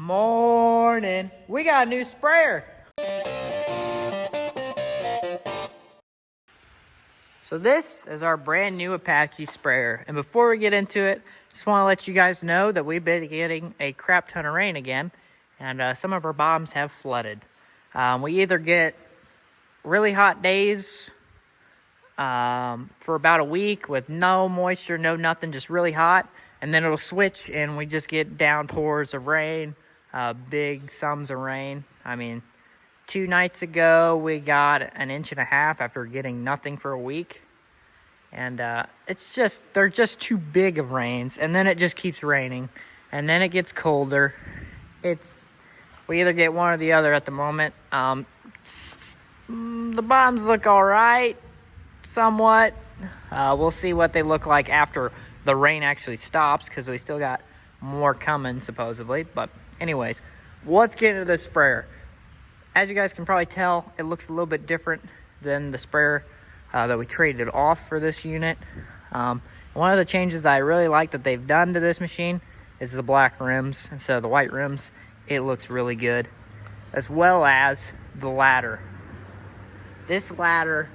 Morning. We got a new sprayer. So this is our brand new Apache sprayer. And before we get into it, just want to let you guys know that we've been getting a crap ton of rain again. And some of our bottoms have flooded. We either get really hot days for about a week with no moisture, no nothing, just really hot. And then it'll switch and we just get downpours of rain, big sums of rain. I mean, 2 nights ago, we got 1.5 inches after getting nothing for a week. And they're just too big of rains. And then it just keeps raining. And then it gets colder. We either get one or the other at the moment. The bottoms look all right, somewhat. We'll see what they look like after the rain actually stops, because we still got more coming, supposedly. But anyways, let's get into the sprayer. As you guys can probably tell, it looks a little bit different than the sprayer that we traded off for this unit. One of the changes that I really like that they've done to this machine is the black rims instead of the white rims. It looks really good, as well as the ladder. This ladder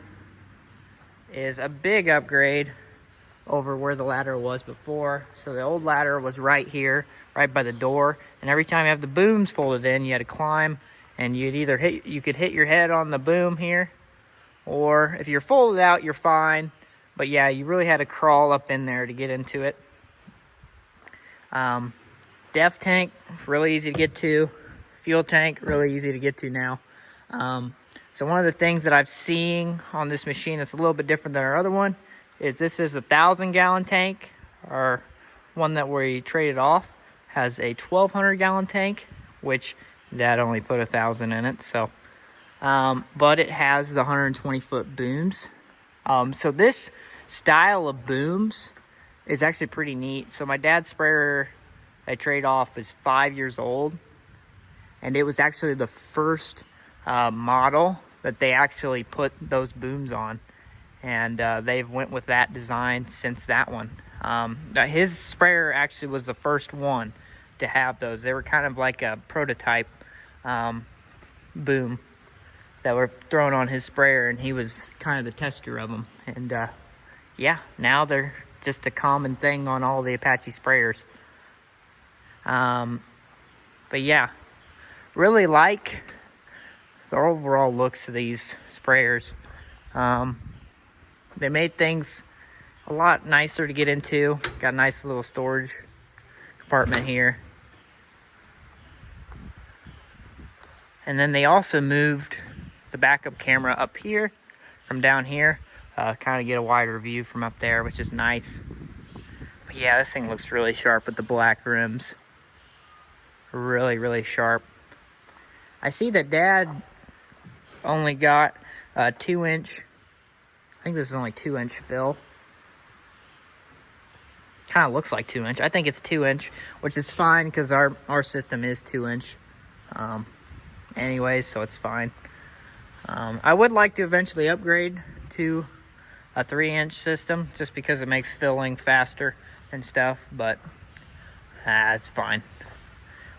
is a big upgrade over where the ladder was before. So the old ladder was right here, right by the door, and every time you have the booms folded in, you had to climb, and you could hit your head on the boom here, or if you're folded out, you're fine. But yeah, you really had to crawl up in there to get into it. Def tank, really easy to get to. Fuel tank, really easy to get to now. So one of the things that I've seen on this machine that's a little bit different than our other one is this is a 1,000-gallon tank. Our one that we traded off has a 1,200-gallon tank, which that only put 1,000 in it. So, but it has the 120-foot booms. So this style of booms is actually pretty neat. So my dad's sprayer I trade off is 5 years old, and it was actually the first model that they actually put those booms on, and they've went with that design since that one. His sprayer actually was the first one to have those. They were kind of like a prototype boom that were thrown on his sprayer, and he was kind of the tester of them. And yeah, now they're just a common thing on all the Apache sprayers. But yeah, really like the overall looks of these sprayers. They made things a lot nicer to get into. Got a nice little storage compartment here. And then they also moved the backup camera up here from down here. Kind of get a wider view from up there, which is nice. But yeah, this thing looks really sharp with the black rims. Really, really sharp. I see that Dad only got a 2-inch. I think this is only 2-inch fill. Kind of looks like 2-inch. I think it's 2-inch, which is fine because our system is 2-inch. Anyways, so it's fine. I would like to eventually upgrade to a 3-inch system just because it makes filling faster and stuff, but it's fine.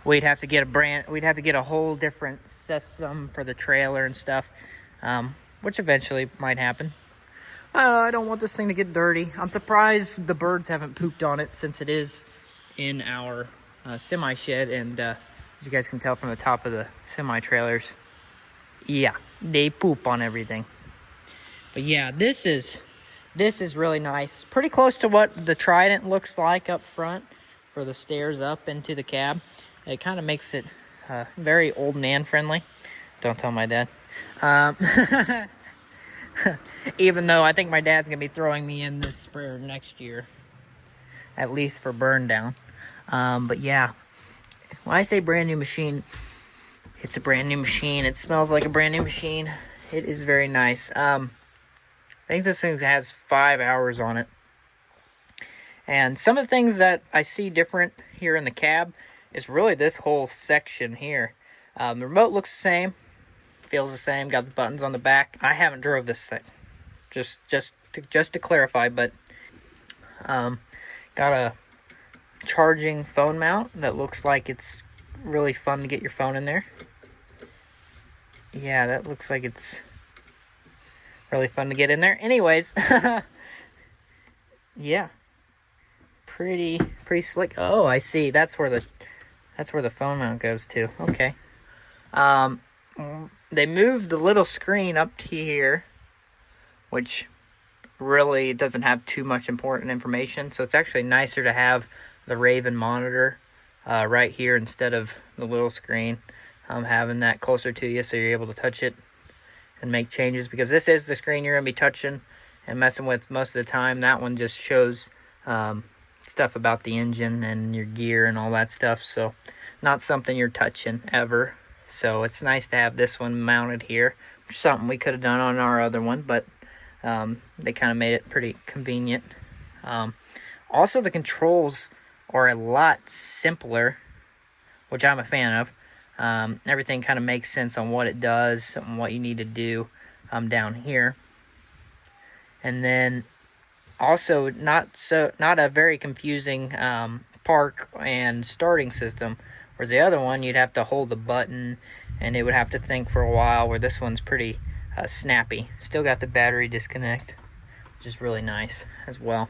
We'd have to get a whole different system for the trailer and stuff, which eventually might happen. I don't want this thing to get dirty. I'm surprised the birds haven't pooped on it since it is in our semi shed, and as you guys can tell from the top of the semi trailers, yeah, they poop on everything. But yeah, this is really nice. Pretty close to what the Trident looks like up front for the stairs up into the cab. It kind of makes it very old man friendly. Don't tell my dad. Even though I think my dad's going to be throwing me in this sprayer next year. At least for burn down. But yeah. When I say brand new machine, it's a brand new machine. It smells like a brand new machine. It is very nice. I think this thing has 5 hours on it. And some of the things that I see different here in the cab is really this whole section here. The remote looks the same, feels the same, got the buttons on the back. I haven't drove this thing, just to clarify, but got a charging phone mount that looks like it's really fun to get your phone in there. Yeah, that looks like it's really fun to get in there. Anyways, yeah, pretty slick. Oh, I see. That's where the phone mount goes to. Okay. They moved the little screen up to here, which really doesn't have too much important information. So it's actually nicer to have the Raven monitor right here instead of the little screen. Having that closer to you so you're able to touch it and make changes, because this is the screen you're going to be touching and messing with most of the time. That one just shows stuff about the engine and your gear and all that stuff, so not something you're touching ever. So it's nice to have this one mounted here, which is something we could have done on our other one, but they kind of made it pretty convenient. Also, the controls are a lot simpler, which I'm a fan of. Everything kind of makes sense on what it does and what you need to do down here. And then also not a very confusing park and starting system. Whereas the other one, you'd have to hold the button and it would have to think for a while, where this one's pretty snappy. Still got the battery disconnect, which is really nice as well.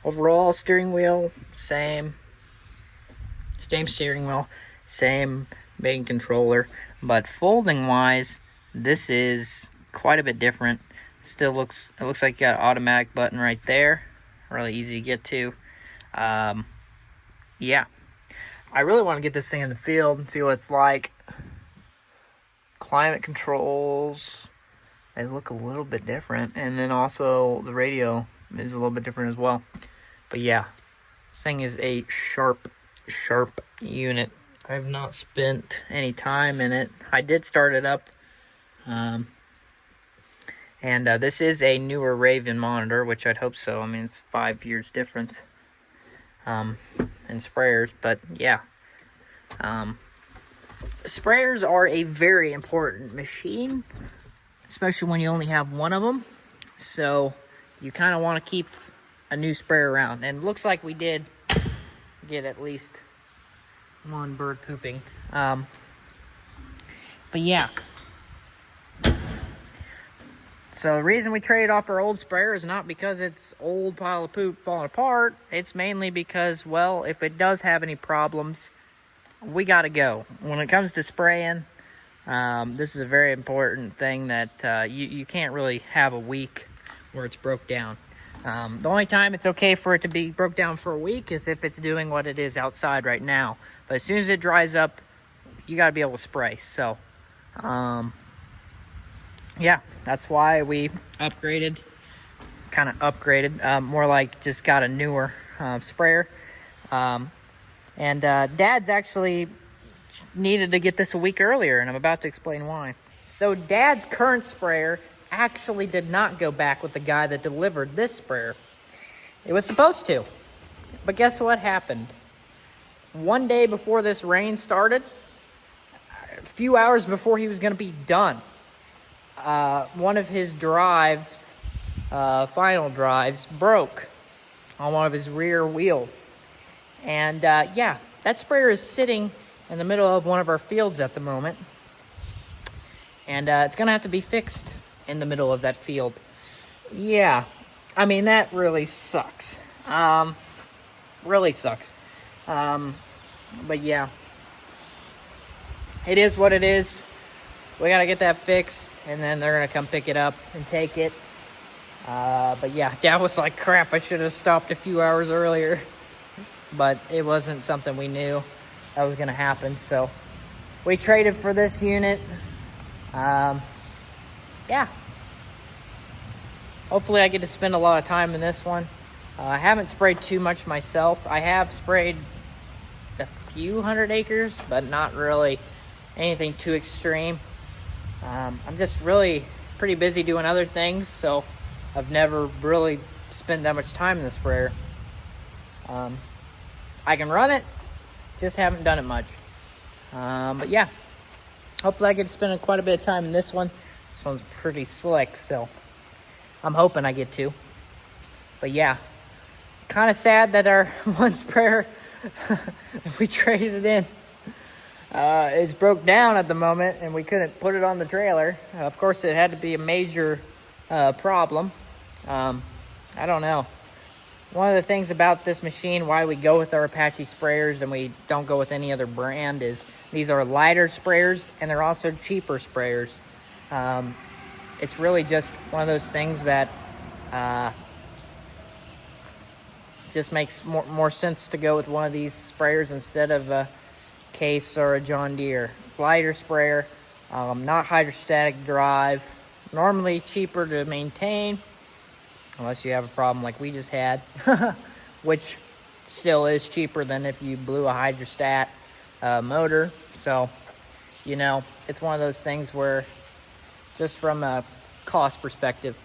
Overall, steering wheel, same steering wheel, same main controller, but folding wise, this is quite a bit different. It looks like you got an automatic button right there, really easy to get to. Yeah, I really want to get this thing in the field and see what it's like. Climate controls, they look a little bit different, and then also the radio is a little bit different as well. But yeah, this thing is a sharp unit. I've not spent any time in it. I did start it up. And this is a newer Raven monitor, which I'd hope so. I mean, it's 5 years difference in sprayers. But yeah, sprayers are a very important machine, especially when you only have one of them. So you kind of want to keep a new sprayer around. And it looks like we did get at least one bird pooping. But yeah. So the reason we traded off our old sprayer is not because it's old pile of poop falling apart. It's mainly because, well, if it does have any problems, we got to go. When it comes to spraying, this is a very important thing that you can't really have a week where it's broke down. The only time it's okay for it to be broke down for a week is if it's doing what it is outside right now. But as soon as it dries up, you got to be able to spray. So, yeah, that's why we upgraded, more like just got a newer sprayer. And Dad's actually needed to get this a week earlier, and I'm about to explain why. So Dad's current sprayer actually did not go back with the guy that delivered this sprayer. It was supposed to, but guess what happened? One day before this rain started, a few hours before he was going to be done, one of his drives, final drives, broke on one of his rear wheels. And yeah, that sprayer is sitting in the middle of one of our fields at the moment. And it's going to have to be fixed in the middle of that field. Yeah, I mean, that really sucks. Really sucks. But yeah, it is what it is. We got to get that fixed, and then they're going to come pick it up and take it. But yeah, Dad was like, crap, I should have stopped a few hours earlier. But it wasn't something we knew that was going to happen. So we traded for this unit. Yeah. Hopefully I get to spend a lot of time in this one. I haven't sprayed too much myself. I have sprayed a few 100 acres, but not really anything too extreme. I'm just really pretty busy doing other things, so I've never really spent that much time in the sprayer. I can run it, just haven't done it much. But yeah, hopefully I get to spend quite a bit of time in this one. This one's pretty slick, so I'm hoping I get to. But yeah, kind of sad that our one sprayer, we traded it in. is broke down at the moment, and we couldn't put it on the trailer. Of course, it had to be a major problem. I don't know. One of the things about this machine, why we go with our Apache sprayers and we don't go with any other brand, is these are lighter sprayers and they're also cheaper sprayers. It's really just one of those things that just makes more sense to go with one of these sprayers instead of a Case or a John Deere. Lighter sprayer, not hydrostatic drive, normally cheaper to maintain, unless you have a problem like we just had, which still is cheaper than if you blew a hydrostat motor. So, you know, it's one of those things where just from a cost perspective,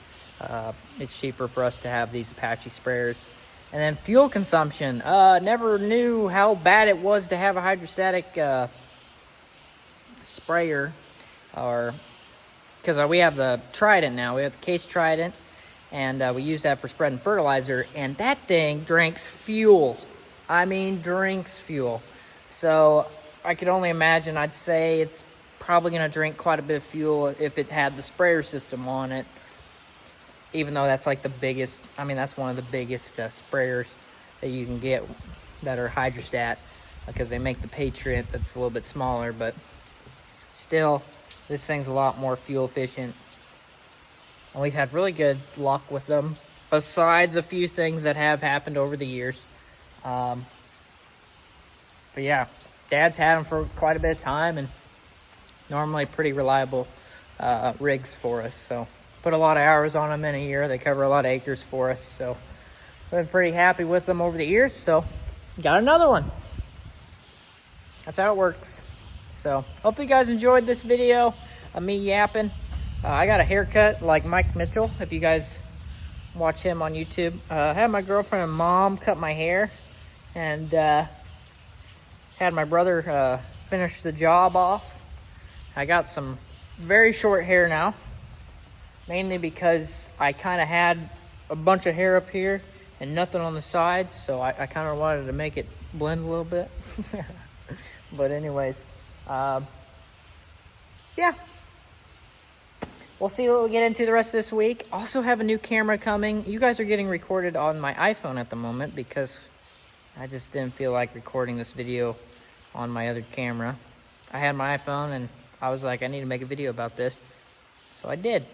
it's cheaper for us to have these Apache sprayers. And then fuel consumption. Never knew how bad it was to have a hydrostatic sprayer, or because we have the Trident now. We have the Case Trident, and we use that for spreading fertilizer. And that thing drinks fuel. I mean, drinks fuel. So I could only imagine. I'd say it's probably going to drink quite a bit of fuel if it had the sprayer system on it. Even though that's like the biggest, I mean, that's one of the biggest sprayers that you can get that are hydrostat, because they make the Patriot that's a little bit smaller, but still, this thing's a lot more fuel efficient. And we've had really good luck with them, besides a few things that have happened over the years. But yeah, Dad's had them for quite a bit of time, and normally pretty reliable rigs for us, so. Put a lot of hours on them in a year. They cover a lot of acres for us, so we've been pretty happy with them over the years. So got another one. That's how it works. So hopefully you guys enjoyed this video of me yapping. I got a haircut like Mike Mitchell, if you guys watch him on YouTube. I had my girlfriend and mom cut my hair, and had my brother finish the job off. I got some very short hair now. Mainly because I kind of had a bunch of hair up here and nothing on the sides, so I kind of wanted to make it blend a little bit. But anyways, yeah. We'll see what we get into the rest of this week. Also have a new camera coming. You guys are getting recorded on my iPhone at the moment because I just didn't feel like recording this video on my other camera. I had my iPhone and I was like, I need to make a video about this. So I did.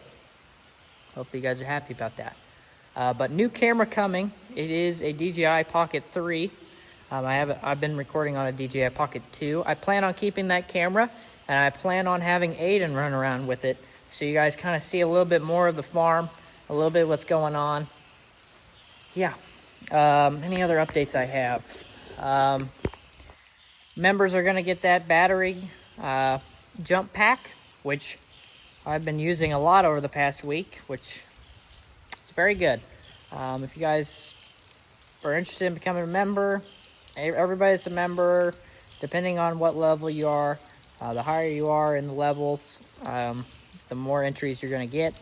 Hopefully you guys are happy about that. But new camera coming. It is a DJI Pocket 3. I've been recording on a DJI Pocket 2. I plan on keeping that camera, and I plan on having Aden run around with it, so you guys kind of see a little bit more of the farm, a little bit of what's going on. Yeah. Any other updates I have? Members are going to get that battery jump pack, which I've been using a lot over the past week, which is very good. If you guys are interested in becoming a member, everybody's a member, depending on what level you are. The higher you are in the levels, the more entries you're going to get.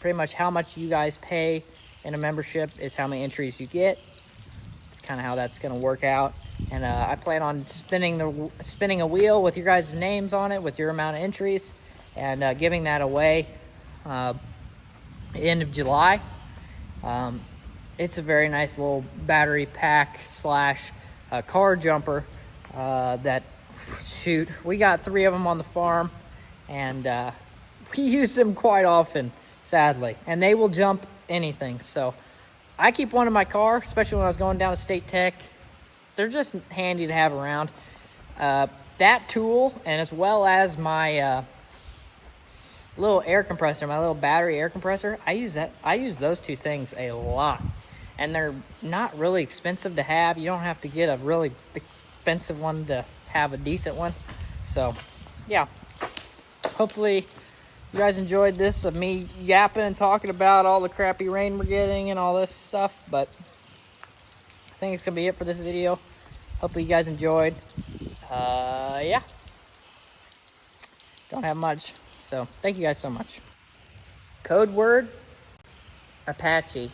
Pretty much how much you guys pay in a membership is how many entries you get. It's kind of how that's going to work out. And I plan on spinning a wheel with your guys' names on it, with your amount of entries, and giving that away end of July. It's a very nice little battery pack slash car jumper that, shoot, we got 3 of them on the farm, and we use them quite often, sadly, and they will jump anything. So I keep one in my car, especially when I was going down to State Tech. They're just handy to have around. That tool, and as well as my little air compressor, my little battery air compressor, I use those 2 things a lot, and they're not really expensive to have. You don't have to get a really expensive one to have a decent one. So yeah, hopefully you guys enjoyed this of me yapping and talking about all the crappy rain we're getting and all this stuff, but I think it's gonna be it for this video. Hopefully you guys enjoyed. Yeah, don't have much. So thank you guys so much. Code word, Apache.